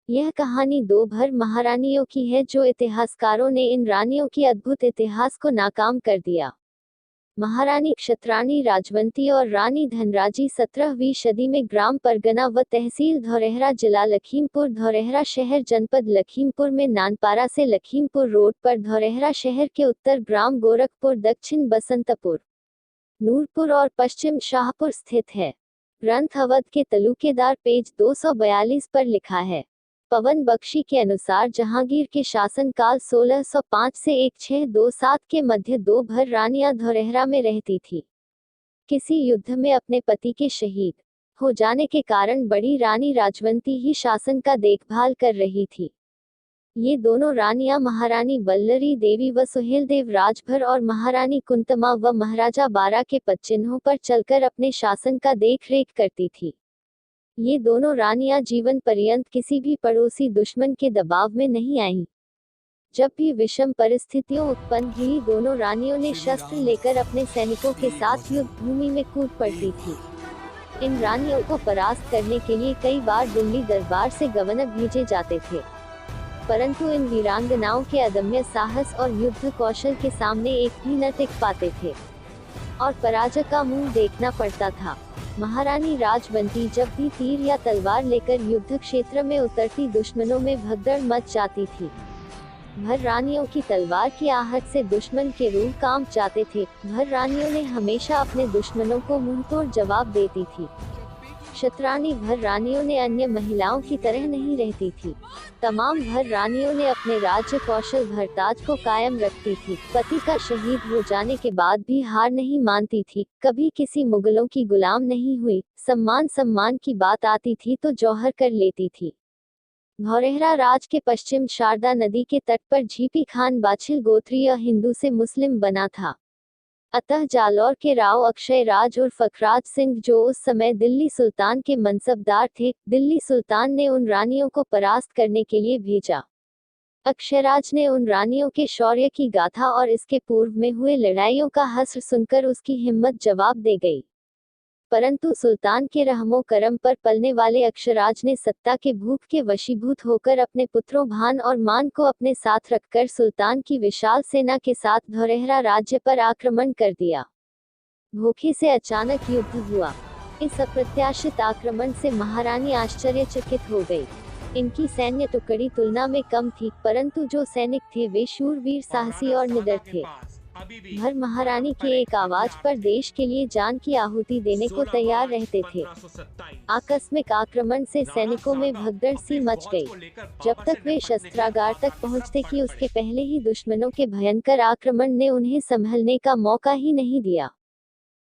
यह कहानी दो भर महारानियों की है जो इतिहासकारों ने इन रानियों की अद्भुत इतिहास को नाकाम कर दिया। महारानी क्षत्राणी राजवंती और रानी धनराजी 17वीं सदी में ग्राम परगना व तहसील धौरहरा जिला लखीमपुर धौरहरा शहर जनपद लखीमपुर में नानपारा से लखीमपुर रोड पर धौरहरा शहर के उत्तर ग्राम गोरखपुर दक्षिण बसंतपुर नूरपुर और पश्चिम शाहपुर स्थित है। ग्रंथ अवध के तलुकेदार पेज 242 पर लिखा है। पवन बख्शी के अनुसार जहांगीर के शासनकाल 1605 से 1627 के मध्य दो भर रानियां धौरहरा में रहती थी। किसी युद्ध में अपने पति के शहीद हो जाने के कारण बड़ी रानी राजवंती ही शासन का देखभाल कर रही थी। ये दोनों रानियां महारानी वल्लरी देवी व सुहेलदेव राजभर और महारानी कुंतमा व महाराजा बारा के पदचिन्हों पर चलकर अपने शासन का देख रेख करती थी। ये दोनों रानियां जीवन पर्यंत किसी भी पड़ोसी दुश्मन के दबाव में नहीं आईं। जब भी विषम परिस्थितियां उत्पन्न हुई, दोनों रानियों ने शस्त्र लेकर अपने सैनिकों के साथ युद्ध भूमि में कूद पड़ती थी। इन रानियों को परास्त करने के लिए कई बार दिल्ली दरबार से गवर्नर भेजे जाते थे, परंतु इन वीरांगनाओं के अदम्य साहस और युद्ध कौशल के सामने एक भी न टिक पाते थे और पराजय का मुंह देखना पड़ता था। महारानी राजवंती जब भी तीर या तलवार लेकर युद्ध क्षेत्र में उतरती, दुश्मनों में भगदड़ मच जाती थी। भर रानियों की तलवार की आहट से दुश्मन के रूह कांप जाते थे। भर रानियों ने हमेशा अपने दुश्मनों को मुंहतोड़ जवाब देती थी। क्षत्राणी भर रानियों ने अन्य महिलाओं की तरह नहीं रहती थी। तमाम भर रानियों ने अपने राज्य कौशल भरताज को कायम रखती थी। पति का शहीद हो जाने के बाद भी हार नहीं मानती थी। कभी किसी मुगलों की गुलाम नहीं हुई। सम्मान की बात आती थी तो जौहर कर लेती थी। धौरहरा राज के पश्चिम शारदा नदी के तट पर झीपी खान बाछिल गोत्रीय हिंदू से मुस्लिम बना था। अतः जालौर के राव अक्षय राज उर्फ अखराज सिंह, जो उस समय दिल्ली सुल्तान के मनसबदार थे, दिल्ली सुल्तान ने उन रानियों को परास्त करने के लिए भेजा। अक्षयराज ने उन रानियों के शौर्य की गाथा और इसके पूर्व में हुए लड़ाइयों का हश्र सुनकर उसकी हिम्मत जवाब दे गई। परंतु सुल्तान के रहमो करम पर पलने वाले अक्षराज ने सत्ता के भूख के वशीभूत होकर अपने पुत्रों भान और मान को अपने साथ रखकर सुल्तान की विशाल सेना के साथ धौरहरा राज्य पर आक्रमण कर दिया। भूखे से अचानक युद्ध हुआ। इस अप्रत्याशित आक्रमण से महारानी आश्चर्यचकित हो गई। इनकी सैन्य टुकड़ी तुलना में कम थी, परंतु जो सैनिक थे वे शूरवीर, साहसी और निडर थे। भर महारानी के एक आवाज पर देश के लिए जान की आहुति देने को तैयार रहते थे। आकस्मिक आक्रमण से सैनिकों में भगदड़ सी मच गई। जब तक वे शस्त्रागार तक पहुंचते कि उसके पहले ही दुश्मनों के भयंकर आक्रमण ने उन्हें संभलने का मौका ही नहीं दिया।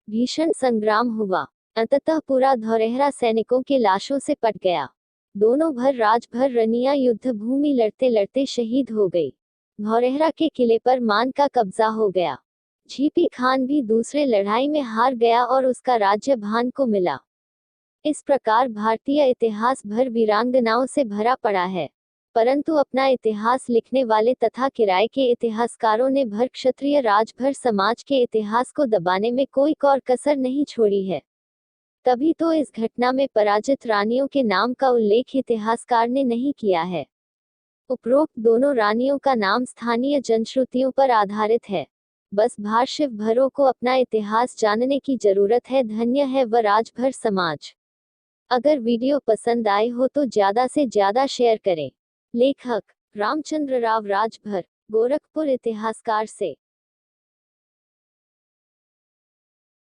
भीषण संग्राम हुआ। अंततः पूरा धौरहरा सैनिकों के लाशों से पट गया। दोनों भर राजभर रानियां युद्ध भूमि लड़ते लड़ते शहीद हो गई। धौरहरा के किले पर मान का कब्जा हो गया। झीपी खान भी दूसरे लड़ाई में हार गया और उसका राज्य भान को मिला। इस प्रकार भारतीय इतिहास भर वीरांगनाओं से भरा पड़ा है, परंतु अपना इतिहास लिखने वाले तथा किराए के इतिहासकारों ने भर क्षत्रिय राजभर समाज के इतिहास को दबाने में कोई और कसर नहीं छोड़ी है। तभी तो इस घटना में पराजित रानियों के नाम का उल्लेख इतिहासकार ने नहीं किया है। उपरोक्त दोनों रानियों का नाम स्थानीय जनश्रुतियों पर आधारित है। बस भारशिव भरों को अपना इतिहास जानने की जरूरत है। धन्य है वह राजभर समाज। अगर वीडियो पसंद आए हो तो ज्यादा से ज्यादा शेयर करें। लेखक रामचंद्र राव राजभर, गोरखपुर इतिहासकार से।